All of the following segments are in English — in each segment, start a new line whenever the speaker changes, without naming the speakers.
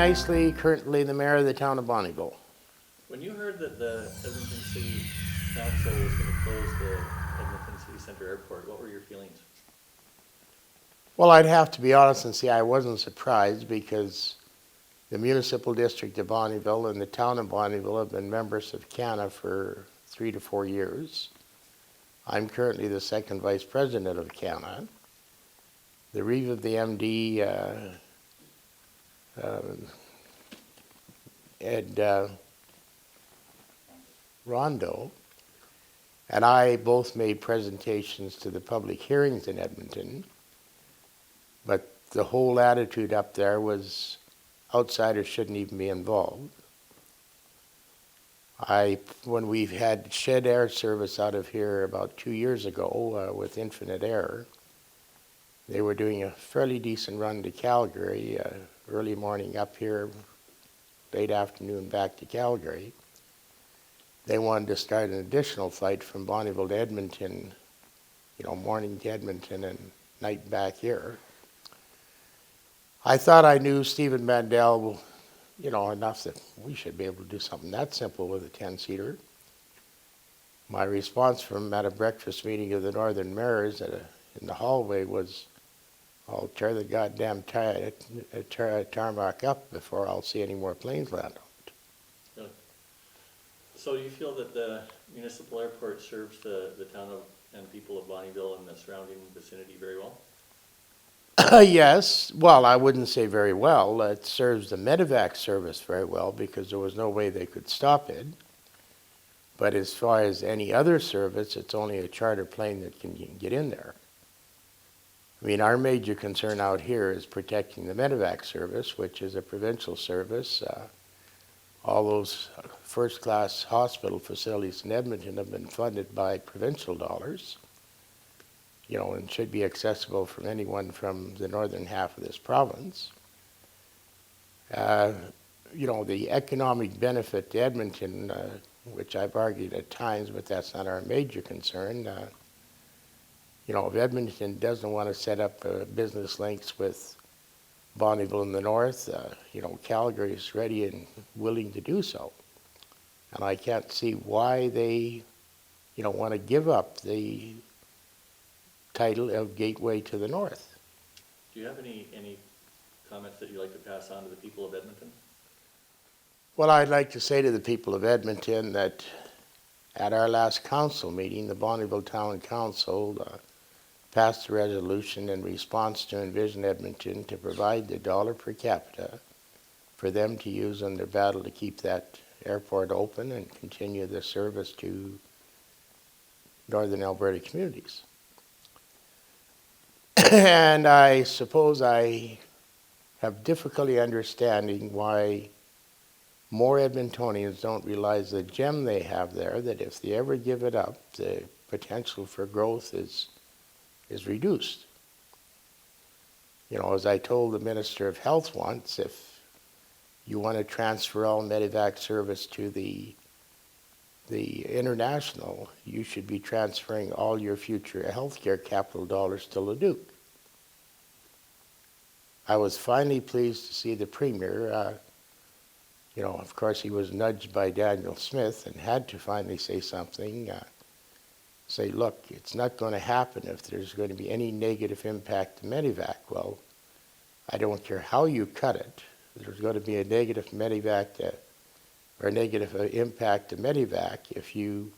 Isley, currently the mayor of the town of Bonnyville.
When you heard that the Edmonton City Council was going to close the Edmonton City Centre Airport, what were your feelings?
Well, I'd have to be honest and say I wasn't surprised because the municipal district of Bonnyville and the town of Bonnyville have been members of CANA for 3 to 4 years. I'm currently the second vice president of CANA. The reeve of the MD, Ed Rondo, and I both made presentations to the public hearings in Edmonton, but the whole attitude up there was outsiders shouldn't even be involved. When we've had shed air service out of here about 2 years ago with Infinite Air, they were doing a fairly decent run to Calgary, early morning up here, late afternoon back to Calgary. They wanted to start an additional flight from Bonnyville to Edmonton, morning to Edmonton and night back here. I thought I knew Stephen Mandel, enough that we should be able to do something that simple with a 10-seater. My response from at a breakfast meeting of the Northern Mayors in the hallway was, I'll tear the goddamn tarmac up before I'll see any more planes land on it.
Really? So you feel that the municipal airport serves the town of and people of Bonnyville and the surrounding vicinity very well?
Yes. Well, I wouldn't say very well. It serves the medevac service very well because there was no way they could stop it. But as far as any other service, it's only a charter plane that can get in there. I mean, our major concern out here is protecting the medevac service, which is a provincial service. All those first-class hospital facilities in Edmonton have been funded by provincial dollars, and should be accessible from anyone from the northern half of this province. The economic benefit to Edmonton, which I've argued at times, but that's not our major concern. If Edmonton doesn't want to set up business links with Bonnyville in the north, Calgary is ready and willing to do so. And I can't see why they, want to give up the title of Gateway to the North.
Do you have any comments that you'd like to pass on to the people of Edmonton?
Well, I'd like to say to the people of Edmonton that at our last council meeting, the Bonnyville Town Council passed a resolution in response to Envision Edmonton to provide the dollar per capita for them to use in their battle to keep that airport open and continue the service to northern Alberta communities. And I suppose I have difficulty understanding why more Edmontonians don't realize the gem they have there, that if they ever give it up, the potential for growth is reduced. As I told the Minister of Health once, if you want to transfer all medevac service to the international, you should be transferring all your future healthcare capital dollars to Leduc. I was finally pleased to see the Premier, of course he was nudged by Daniel Smith and had to finally say something, say, look, it's not going to happen if there's going to be any negative impact to medevac. Well, I don't care how you cut it, there's going to be a negative medevac or negative impact to medevac if you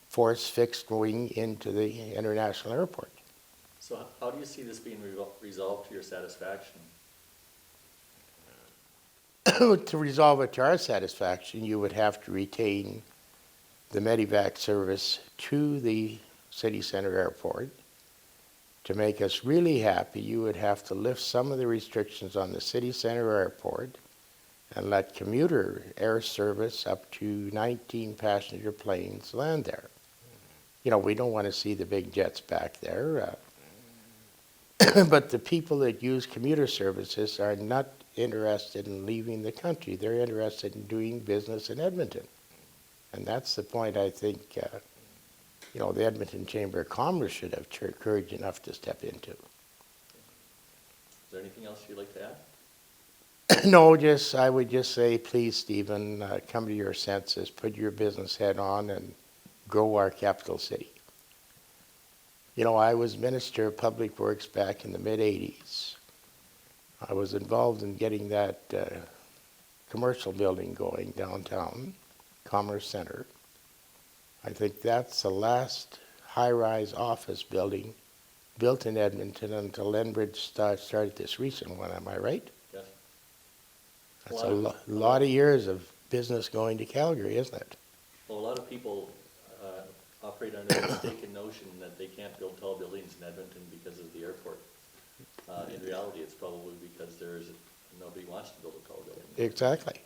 force fixed wing into the international airport.
So how do you see this being resolved to your satisfaction?
To resolve it to our satisfaction, you would have to retain the medevac service to the city center airport. To make us really happy, you would have to lift some of the restrictions on the city center airport and let commuter air service up to 19 passenger planes land there. We don't want to see the big jets back there. But the people that use commuter services are not interested in leaving the country. They're interested in doing business in Edmonton. And that's the point I think, the Edmonton Chamber of Commerce should have courage enough to step into.
Is there anything else you'd like to
No, I would just say, please, Stephen, come to your senses, put your business head on and grow our capital city. You know, I was Minister of Public Works back in the mid-'80s. I was involved in getting that commercial building going downtown, Commerce Center. I think that's the last high-rise office building built in Edmonton until Enbridge started this recent one, am I right?
Yes.
That's a lot of years of business going to Calgary, isn't it?
Well, a lot of people operate under the mistaken notion that they can't build tall buildings in Edmonton because of the airport. In reality, it's probably because nobody wants to build a tall building.
Exactly.